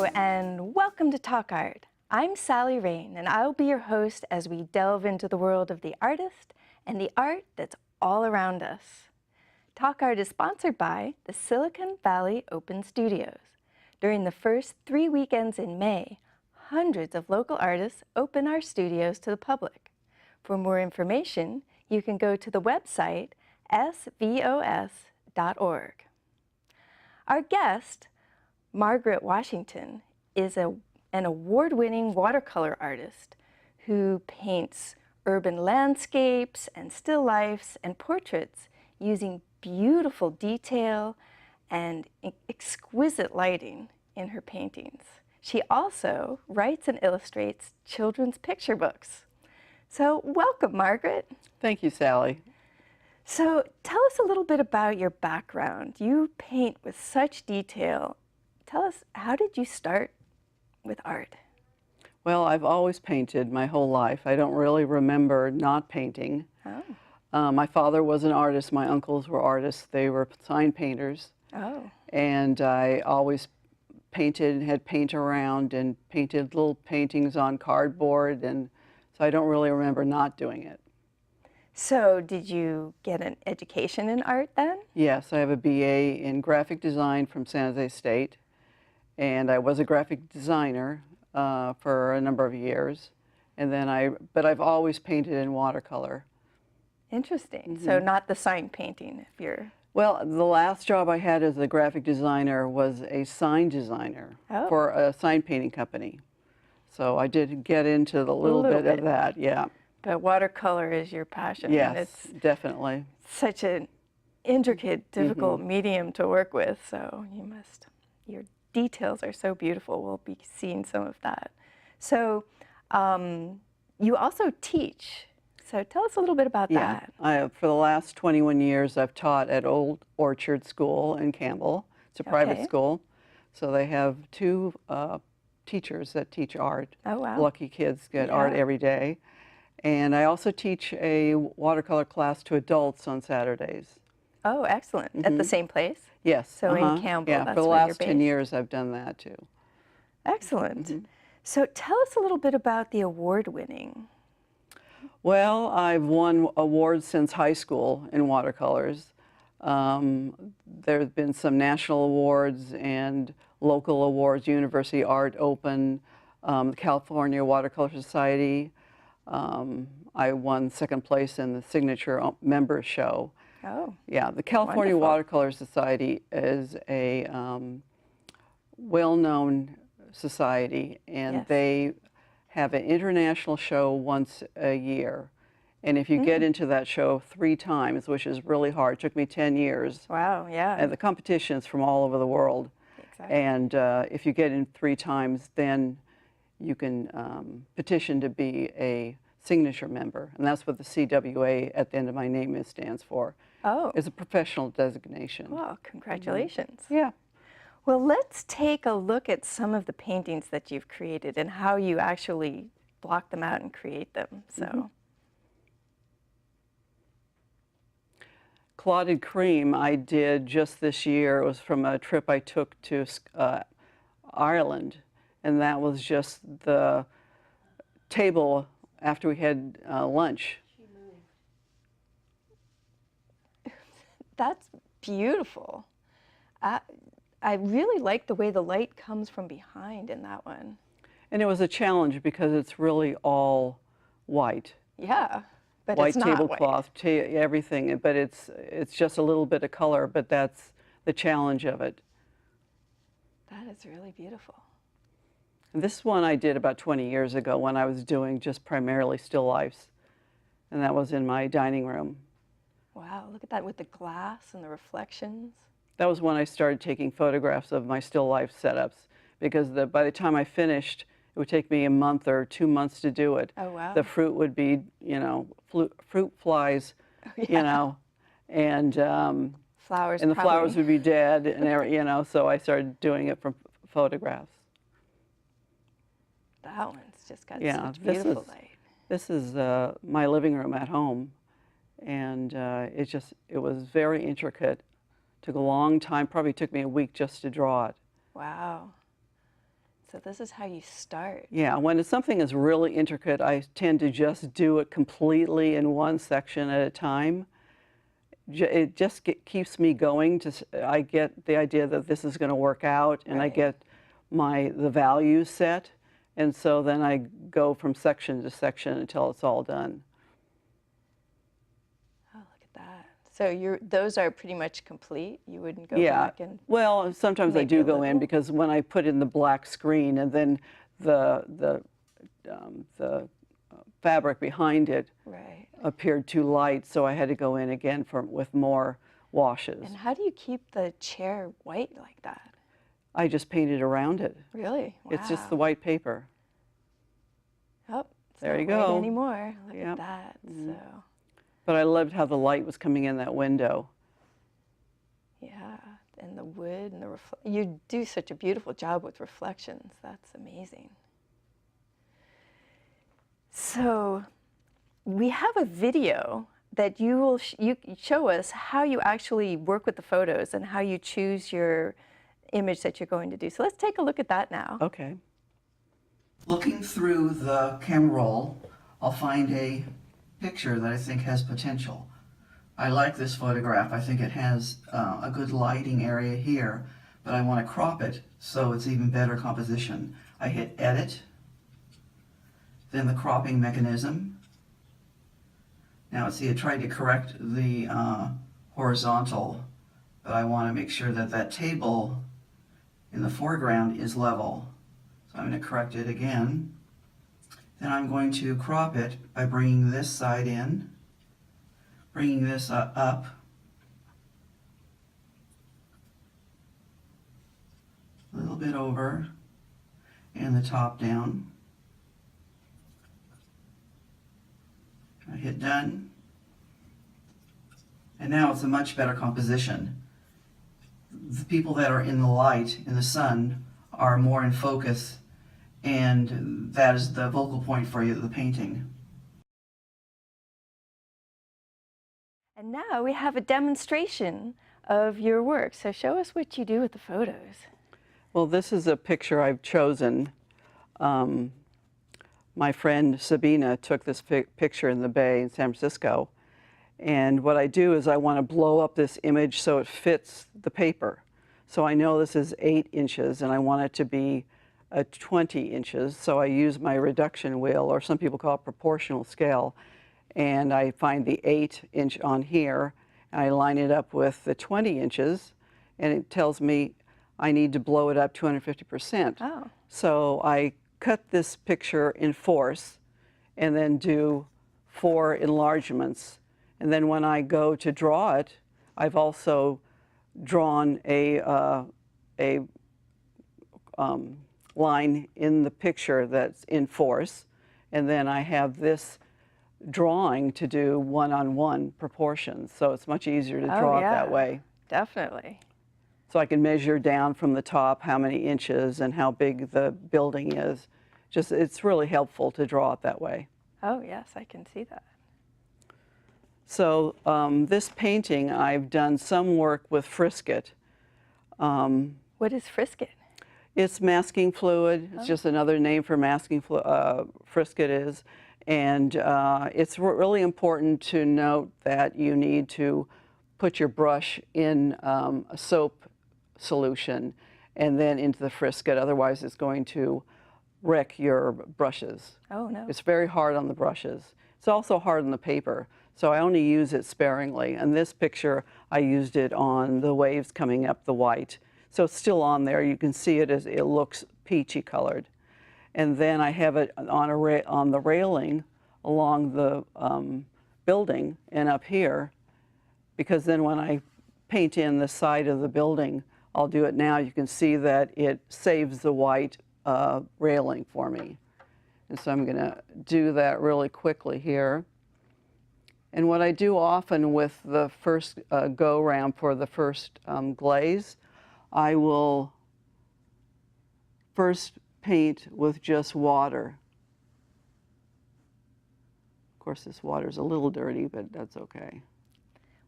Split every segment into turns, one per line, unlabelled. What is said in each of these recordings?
Hello and welcome to Talk Art. I'm Sally Rayn and I'll be your host as we delve into the world of the artist and the art that's all around us. Talk Art is sponsored by the Silicon Valley Open Studios. During the first 3 weekends in May, hundreds of local artists open our studios to the public. For more information, you can go to the website svos.org. Our guest, Margaret Washington, is an award-winning watercolor artist who paints urban landscapes and still lifes and portraits using beautiful detail and exquisite lighting in her paintings. She also writes and illustrates children's picture books. So welcome, Margaret.
Thank you, Sally.
So tell us a little bit about your background. You paint with such detail. Tell us, how did you start with art?
Well, I've always painted my whole life. I don't really remember not painting.
Oh.
My father was an artist. My uncles were artists. They were sign painters.
Oh.
And I always painted and had paint around and painted little paintings on cardboard. And so I don't really remember not doing it.
So did you get an education in art then?
Yes, I have a BA in graphic design from San Jose State. And I was a graphic designer for a number of years. And then but I've always painted in watercolor.
Interesting. So not the sign painting, if you're...
Well, the last job I had as a graphic designer was a sign designer for a sign painting company. So I did get into a little bit of that, yeah.
But watercolor is your passion.
Yes,
and it's
definitely.
Such an intricate, difficult medium to work with. So your details are so beautiful. We'll be seeing some of that. So you also teach. So tell us a little bit about that.
For the last 21 years, I've taught at Old Orchard School in Campbell. It's a private school. So they have two teachers that teach art.
Oh, wow.
Lucky kids get art every day. And I also teach a watercolor class to adults on Saturdays.
Oh, excellent. At the same place?
Yes.
So in Campbell,
yeah,
that's
for the
where
last
you're
10
based.
years, I've done that too.
Excellent. So tell us a little bit about the award winning.
Well, I've won awards since high school in watercolors. There have been some national awards and local awards, University Art Open, the California Watercolor Society. I won second place in the signature member show.
Oh.
Yeah, the California Watercolor Society is a well-known society, and they have an international show once a year. And if you get into that show 3 times, which is really hard, it took me 10 years.
Wow, yeah.
And the competition's from all over the world.
Exactly.
And if you get in 3 times, then you can petition to be a signature member. And that's what the CWA at the end of my name stands for.
Oh.
It's a professional designation.
Well, congratulations.
Yeah.
Well, let's take a look at some of the paintings that you've created and how you actually block them out and create them. So.
Clotted Cream I did just this year. It was from a trip I took to Ireland, and that was just the table after we had lunch.
That's beautiful. I really like the way the light comes from behind in that one.
And it was a challenge because it's really all white.
Yeah, but
white
it's not
tablecloth, everything, but it's just a little bit of color, but that's the challenge of it.
That is really beautiful.
And this one I did about 20 years ago when I was doing just primarily still lifes, and that was in my dining room.
Wow, look at that with the glass and the reflections.
That was when I started taking photographs of my still life setups, because by the time I finished, it would take me a month or 2 months to do it.
Oh, wow.
The fruit would be, fruit flies, and
flowers.
And the flowers would be dead, and so I started doing it from photographs.
That one's just got such beautiful light.
This is my living room at home, and it was very intricate. Took a long time, probably took me a week just to draw it.
Wow. So this is how you start.
Yeah, when something is really intricate, I tend to just do it completely in one section at a time. It just keeps me going. I get the idea that this is going to work out, and I get the values set, and so then I go from section to section until it's all done.
Oh, look at that. So those are pretty much complete? You wouldn't go back and...
Well, sometimes I do go in because when I put in the black screen and then the fabric behind it appeared too light, so I had to go in again with more washes.
And how do you keep the chair white like that?
I just painted around it.
Really? Wow.
It's just the white paper.
Oh,
there you
go. Not
go.
white anymore. Look at that. So.
But I loved how the light was coming in that window.
Yeah, and the wood and you do such a beautiful job with reflections. That's amazing. So we have a video that you will you show us how you actually work with the photos and how you choose your image that you're going to do. So let's take a look at that now.
Okay.
Looking through the camera roll, I'll find a picture that I think has potential. I like this photograph. I think it has a good lighting area here, but I want to crop it so it's even better composition. I hit Edit, then the cropping mechanism. Now see, I tried to correct the horizontal, but I want to make sure that that table in the foreground is level. So I'm going to correct it again. Then I'm going to crop it by bringing this side in, bringing this up, a little bit over, and the top down. I hit done, and now it's a much better composition. The people that are in the light, in the sun, are more in focus, and that is the focal point for you, the painting.
And now we have a demonstration of your work. So show us what you do with the photos.
Well, this is a picture I've chosen. My friend Sabina took this picture in the Bay in San Francisco. And what I do is I want to blow up this image so it fits the paper. So I know this is 8 inches and I want it to be 20 inches. So I use my reduction wheel, or some people call it proportional scale. And I find the 8-inch on here, and I line it up with the 20 inches, and it tells me I need to blow it up 250%.
Oh.
So I cut this picture in force and then do 4 enlargements. And then when I go to draw it, I've also drawn a line in the picture that's in force, and then I have this drawing to do one-on-one proportions, so it's much easier to draw it that way.
Definitely.
So I can measure down from the top how many inches and how big the building is. It's really helpful to draw it that way.
Oh yes, I can see that.
So this painting, I've done some work with Frisket.
What is Frisket?
It's masking fluid. It's just another name for masking Frisket is. And it's really important to note that you need to put your brush in a soap solution and then into the Frisket. Otherwise, it's going to wreck your brushes.
Oh, no.
It's very hard on the brushes. It's also hard on the paper. So I only use it sparingly. And this picture, I used it on the waves coming up the white. So it's still on there. You can see it as it looks peachy colored. And then I have it on the railing along the building and up here, because then when I paint in the side of the building, I'll do it now. You can see that it saves the white railing for me. And so I'm going to do that really quickly here. And what I do often with the first go-round for the first glaze, I will first paint with just water. Of course, this water's a little dirty, but that's okay.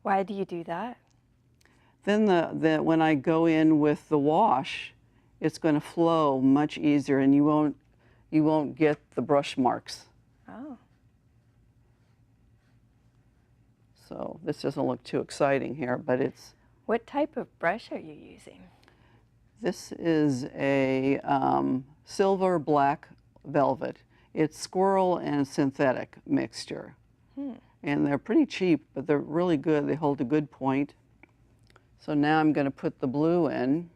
Why do you do that?
Then when I go in with the wash, it's going to flow much easier, and you won't get the brush marks.
Oh.
So this doesn't look too exciting here, but it's.
What type of brush are you using?
This is a silver black velvet. It's squirrel and synthetic mixture. And they're pretty cheap, but they're really good. They hold a good point. So now I'm going to put the blue in.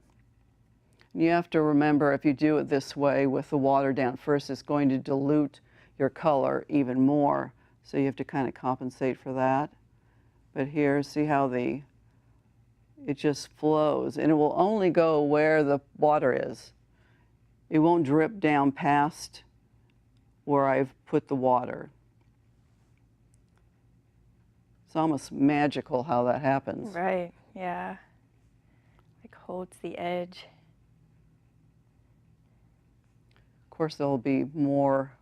You have to remember, if you do it this way with the water down first, it's going to dilute your color even more. So you have to kind of compensate for that. But here, see how it just flows, and it will only go where the water is. It won't drip down past where I've put the water. It's almost magical how that happens.
Right, yeah. Like holds the edge.
Of course, there'll be more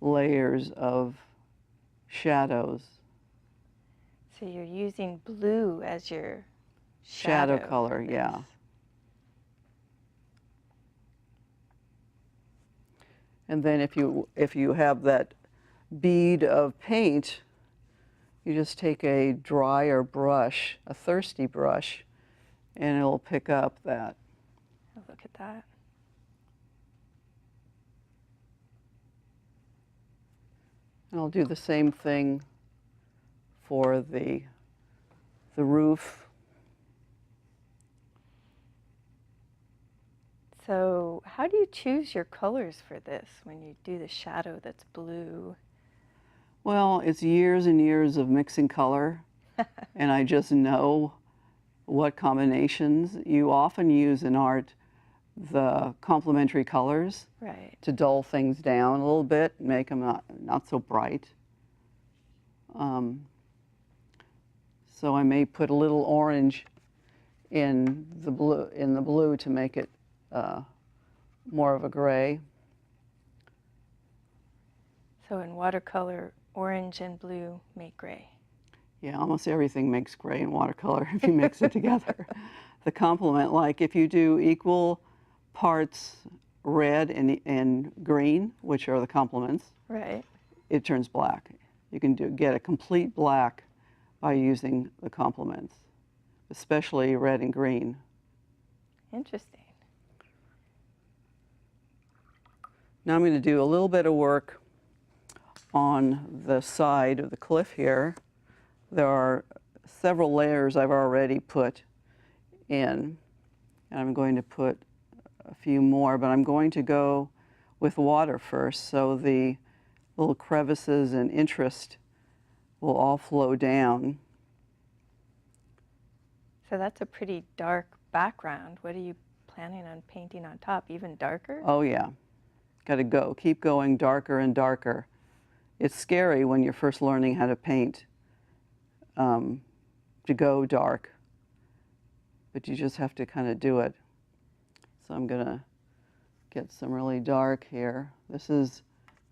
layers of shadows.
So you're using blue as your
Shadow
shadow
color,
for
yeah.
this.
And then if you have that bead of paint, you just take a drier brush, a thirsty brush, and it'll pick up that.
Oh, look at that.
And I'll do the same thing for the roof.
So how do you choose your colors for this when you do the shadow that's blue?
Well, it's years and years of mixing color, and I just know what combinations. You often use in art the complementary colors
Right.
to dull things down a little bit, make them not so bright. So I may put a little orange in the blue to make it more of a gray.
So in watercolor, orange and blue make gray.
Yeah, almost everything makes gray in watercolor if you mix it together. The complement, like if you do equal parts red and green, which are the complements,
Right.
it turns black. You can get a complete black by using the complements, especially red and green.
Interesting.
Now I'm going to do a little bit of work on the side of the cliff here. There are several layers I've already put in, and I'm going to put a few more, but I'm going to go with water first, so the little crevices and interest will all flow down.
So that's a pretty dark background. What are you planning on painting on top? Even darker?
Oh yeah, got to keep going darker and darker. It's scary when you're first learning how to paint to go dark, but you just have to kind of do it. So I'm gonna get some really dark here. This is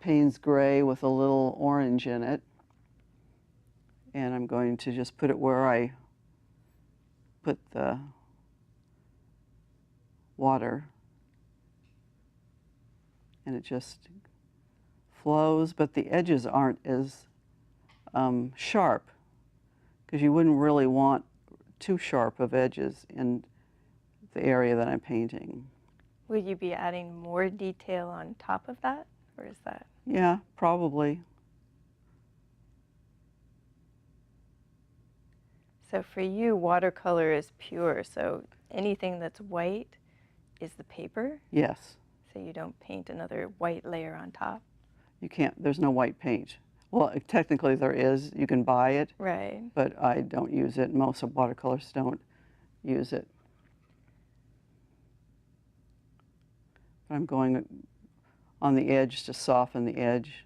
Payne's Gray with a little orange in it, and I'm going to just put it where I put the water, and it just flows, but the edges aren't as sharp, because you wouldn't really want too sharp of edges in the area that I'm painting.
Will you be adding more detail on top of that, or is that?
Yeah, probably.
So for you, watercolor is pure, so anything that's white is the paper?
Yes.
So you don't paint another white layer on top?
You can't, there's no white paint. Well, technically there is, you can buy it,
Right.
but I don't use it. Most of watercolors don't use it. I'm going on the edge to soften the edge.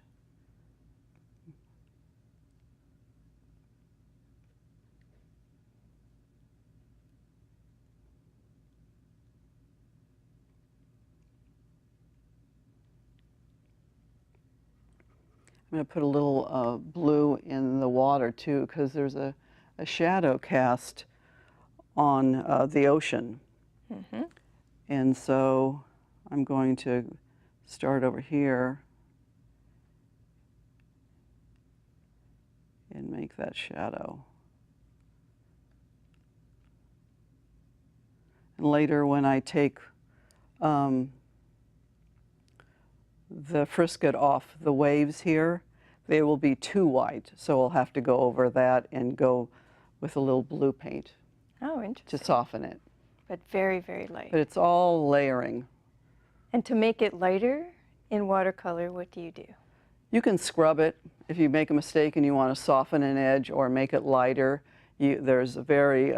I'm going to put a little blue in the water too, because there's a shadow cast on the ocean.
Mm-hmm.
And so I'm going to start over here and make that shadow. And later when I take the Frisket off the waves here, they will be too white, so we'll have to go over that and go with a little blue paint
Oh, interesting.
to soften it.
But very, very light.
But it's all layering.
And to make it lighter in watercolor, what do you do?
You can scrub it if you make a mistake and you want to soften an edge or make it lighter. There's very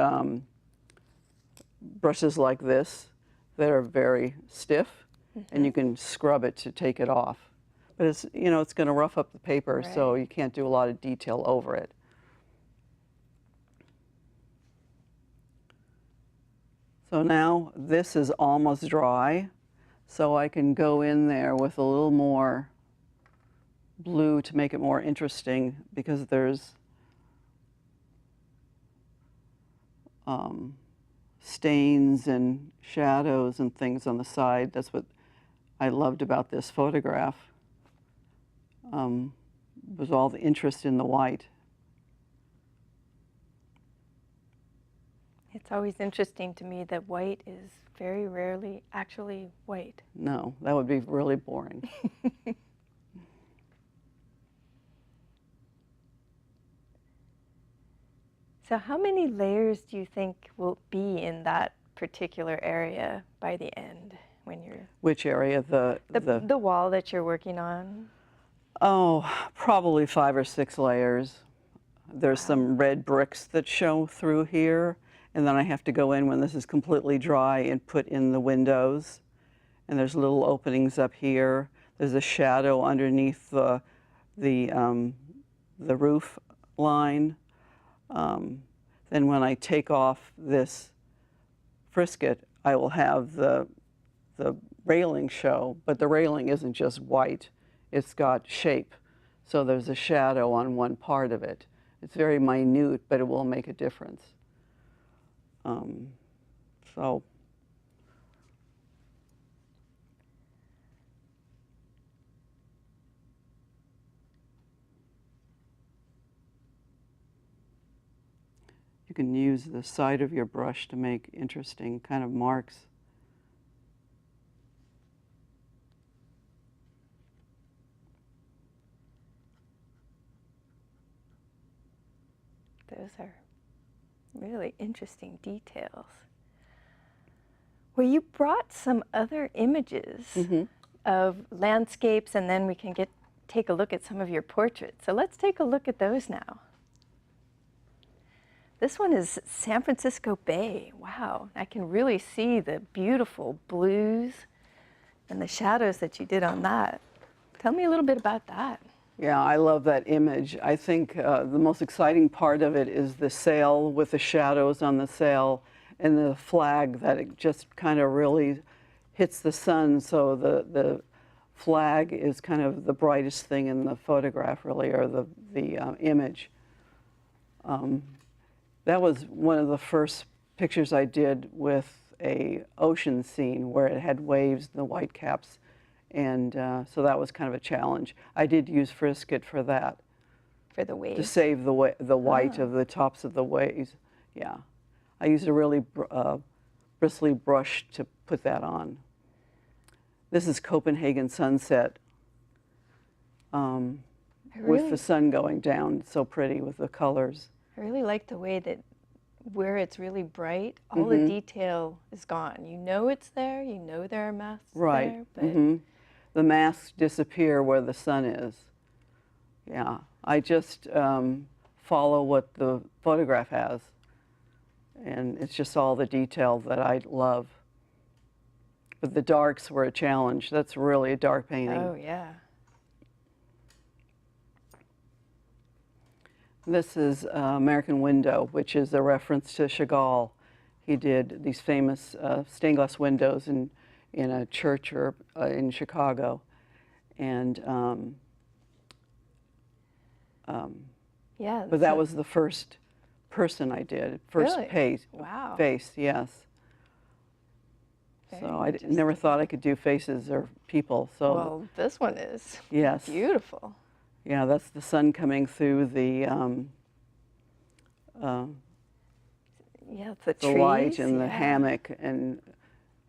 brushes like this that are very stiff, and you can scrub it to take it off. But it's, you know, it's going to rough up the paper, so
Right.
you can't do a lot of detail over it. So now this is almost dry, so I can go in there with a little more blue to make it more interesting, because there's stains and shadows and things on the side. That's what I loved about this photograph, was all the interest in the white.
It's always interesting to me that white is very rarely actually white.
No, that would be really boring.
So how many layers do you think will be in that particular area by the end when you're...
Which area?
The wall that you're working on?
Oh, probably 5 or 6 layers. There's some red bricks that show through here, and then I have to go in when this is completely dry and put in the windows. And there's little openings up here. There's a shadow underneath the roof line. Then when I take off this Frisket, I will have the railing show, but the railing isn't just white, it's got shape. So there's a shadow on one part of it. It's very minute, but it will make a difference. So you can use the side of your brush to make interesting kind of marks.
Those are really interesting details. Well, you brought some other images of landscapes, and then we can take a look at some of your portraits. So let's take a look at those now. This one is San Francisco Bay. Wow, I can really see the beautiful blues and the shadows that you did on that. Tell me a little bit about that.
Yeah, I love that image. I think the most exciting part of it is the sail with the shadows on the sail and the flag that it just kind of really hits the sun. So the flag is kind of the brightest thing in the photograph, really, or the image. That was one of the first pictures I did with a ocean scene where it had waves and the white caps. And so that was kind of a challenge. I did use Frisket for that.
For the waves?
To save the white of the tops of the waves. Yeah. I used a really bristly brush to put that on. This is Copenhagen sunset with the sun going down. It's so pretty with the colors.
I really like the way that where it's really bright, all the detail is gone. You know it's there, you know there are masks there, but...
The masks disappear where the sun is. Yeah, I just follow what the photograph has. And it's just all the detail that I love. But the darks were a challenge. That's really a dark painting.
Oh, yeah.
This is American Window, which is a reference to Chagall. He did these famous stained glass windows in a church or in Chicago, and
Yeah.
but that was the first person I did, first
Really?
face.
Wow.
Face, yes. So I never thought I could do faces or people. So
Well, this one is
yes,
beautiful.
yeah, that's the sun coming through
Yeah, it's the
the
trees.
light and the
yeah.
hammock and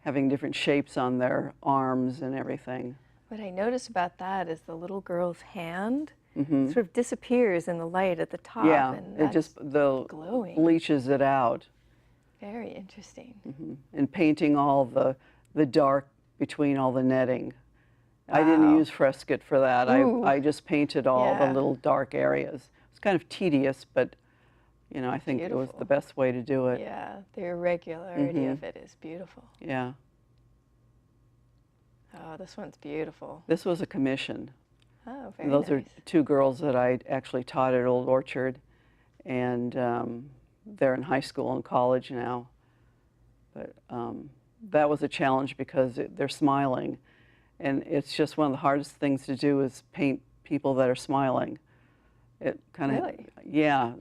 having different shapes on their arms and everything.
What I notice about that is the little girl's hand
Hmm.
sort of disappears in the light at the top.
Yeah,
and
it just
glowing.
bleaches it out.
Very interesting.
And painting all the dark between all the netting. I didn't
Wow.
use Frisket for that.
Ooh.
I just painted all
Yeah.
the little dark areas. It's kind of tedious, but you know, I think it was
Beautiful.
the best way to do it.
Yeah, the irregularity of it is beautiful.
Yeah.
Oh, this one's beautiful.
This was a commission.
Oh, very
Those
nice.
are two girls that I actually taught at Old Orchard, and they're in high school and college now. But that was a challenge because they're smiling, and it's just one of the hardest things to do is paint people that are smiling. It kind of,
Really?
yeah,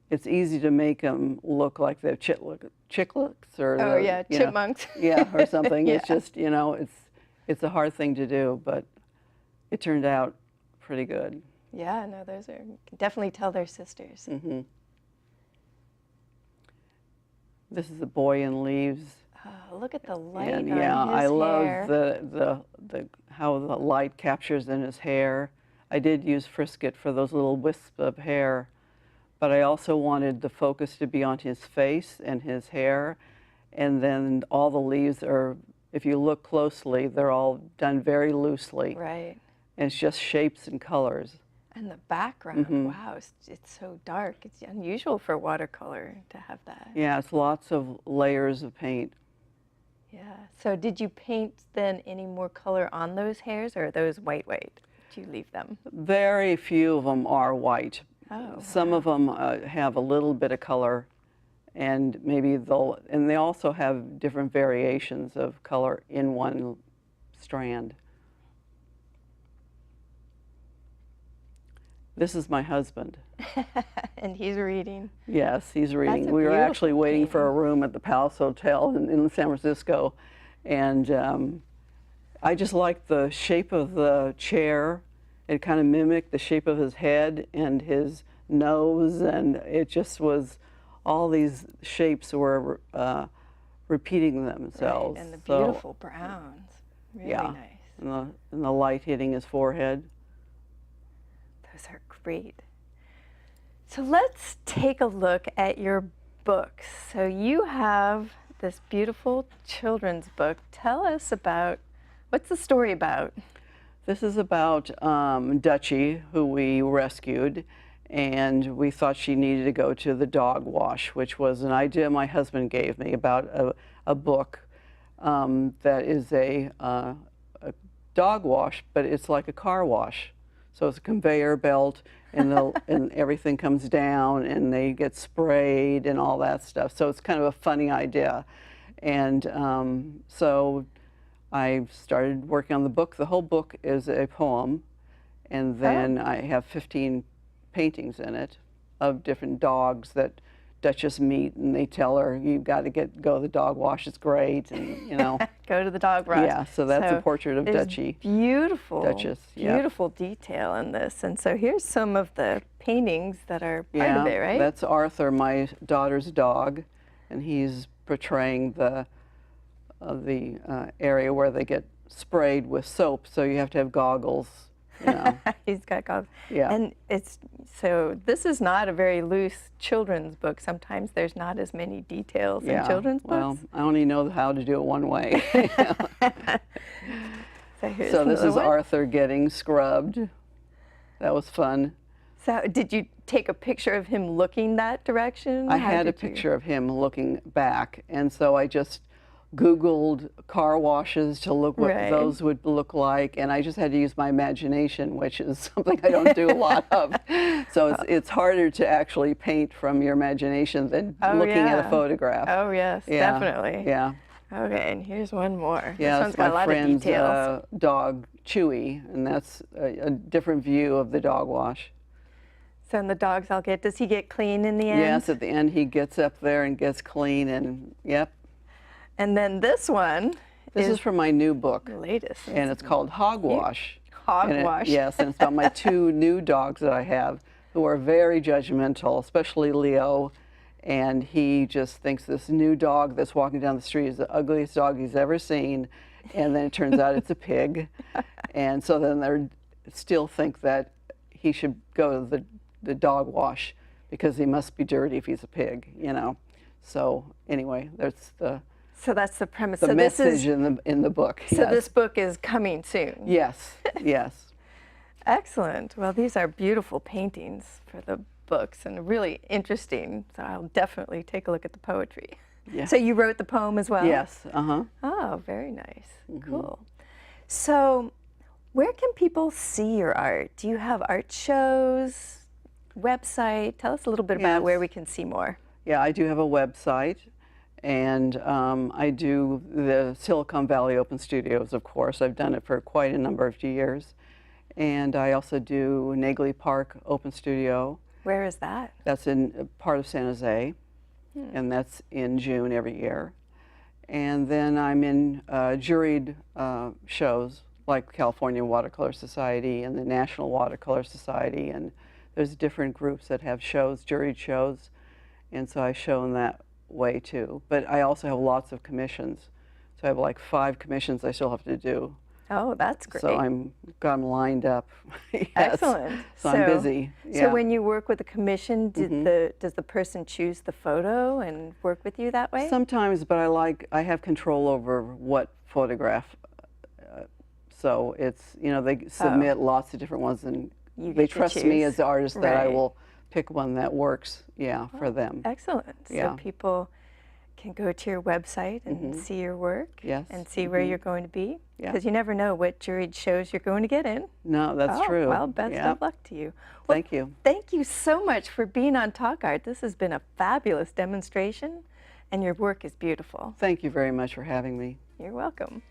it's easy to make them look like they're chicklets or
Oh, yeah,
you know,
chipmunks.
yeah, or something. It's
Yeah.
just, you know, it's a hard thing to do, but it turned out pretty good.
Yeah, no, those are, you can definitely tell they're sisters.
Hmm. This is a boy in leaves,
Oh, look at the light
and
on
yeah,
his
I love
hair.
the how the light captures in his hair. I did use Frisket for those little wisps of hair, but I also wanted the focus to be on his face and his hair, and then all the leaves are, if you look closely, they're all done very loosely,
Right.
and it's just shapes and colors.
And the background,
Mhm.
wow, it's so dark. It's unusual for watercolor to have that.
Yeah, it's lots of layers of paint.
Yeah. So did you paint then any more color on those hairs, or are those white? Did you leave them?
Very few of them are white.
Oh,
Some of them have a little bit of color, and maybe and they also have different variations of color in one strand. This is my husband.
and he's reading.
Yes, he's reading.
a
We were actually
beautiful
waiting for a
painting.
room at the Palace Hotel in San Francisco, and I just liked the shape of the chair. It kind of mimicked the shape of his head and his nose, and it just was, all these shapes were repeating themselves.
Right, and the
So,
beautiful browns. Really
yeah,
nice.
and the light hitting his forehead.
Those are great. So let's take a look at your books. So you have this beautiful children's book. Tell us about, what's the story about?
This is about Dutchie, who we rescued, and we thought she needed to go to the dog wash, which was an idea my husband gave me about a book that is a dog wash, but it's like a car wash. So it's a conveyor belt, and and everything comes down, and they get sprayed and all that stuff. So it's kind of a funny idea, and so I started working on the book. The whole book is a poem, and then I have 15 paintings in it of different dogs that Duchess meet, and they tell her, "You've got to go to the dog wash. It's great," and you know.
Go to the dog wash.
Yeah, so that's a portrait of
there's
Dutchie.
Beautiful,
Duchess, yeah.
beautiful detail in this. And so here's some of the paintings that are part of it, right?
That's Arthur, my daughter's dog, and he's portraying the area where they get sprayed with soap, so you have to have goggles, you know.
He's got goggles.
Yeah.
And so this is not a very loose children's book. Sometimes there's not as many details in children's
well,
books.
I only know how to do it one way.
So here's
So this
another
is
one.
Arthur getting scrubbed. That was fun.
So did you take a picture of him looking that direction?
I
How
had a
did you-
picture of him looking back, and so I just Googled car washes to look what
Right.
those would look like, and I just had to use my imagination, which is something I don't do a lot of. So it's harder to actually paint from your imagination than looking at a
yeah.
photograph.
Oh, yes,
Yeah,
definitely.
Yeah.
Okay, and here's one more.
Yeah,
this one's
that's my
got a lot of
friend's
details.
dog, Chewy, and that's a different view of the dog wash.
So in the dogs I'll get, does he get clean in the end?
Yes, at the end he gets up there and gets clean, and yep.
And then this one
This is from my new book,
the latest.
and it's called Hogwash.
Hogwash.
Yes, and it's about my two new dogs that I have who are very judgmental, especially Leo. And he just thinks this new dog that's walking down the street is the ugliest dog he's ever seen. And then it turns out it's a pig. And so then they still think that he should go to the dog wash because he must be dirty if he's a pig, you know. So anyway, that's
So that's the premise.
the
so
message
this is,
in the book.
So
yes.
this book is coming soon.
Yes, yes.
Excellent. Well, these are beautiful paintings for the books and really interesting. So I'll definitely take a look at the poetry.
Yeah.
So you wrote the poem as well?
Yes, uh-huh.
Oh, very nice. Cool. So where can people see your art? Do you have art shows, website? Tell us a little bit about where we can see more.
Yeah, I do have a website, and I do the Silicon Valley Open Studios, of course. I've done it for quite a number of years. And I also do Nagley Park Open Studio.
Where is that?
That's in part of San Jose, and that's in June every year. And then I'm in juried shows like California Watercolor Society and the National Watercolor Society, and there's different groups that have shows, juried shows, and so I show in that way too. But I also have lots of commissions. So I have like 5 commissions I still have to do.
Oh, that's great.
So got them lined up. Yes.
Excellent.
So I'm busy. Yeah.
So when you work with a commission, does the person choose the photo and work with you that way?
Sometimes, but I have control over what photograph. So it's, you know, they submit lots of different ones, and they trust me as the artist that I will pick one that works, for them.
Excellent.
Yeah.
So people can go to your website and see your work and see where you're going to be. Because you never know what juried shows you're going to get in.
No, that's true.
Well, best of luck to you. Well,
thank you.
Thank you so much for being on Talk Art. This has been a fabulous demonstration, and your work is beautiful.
Thank you very much for having me.
You're welcome.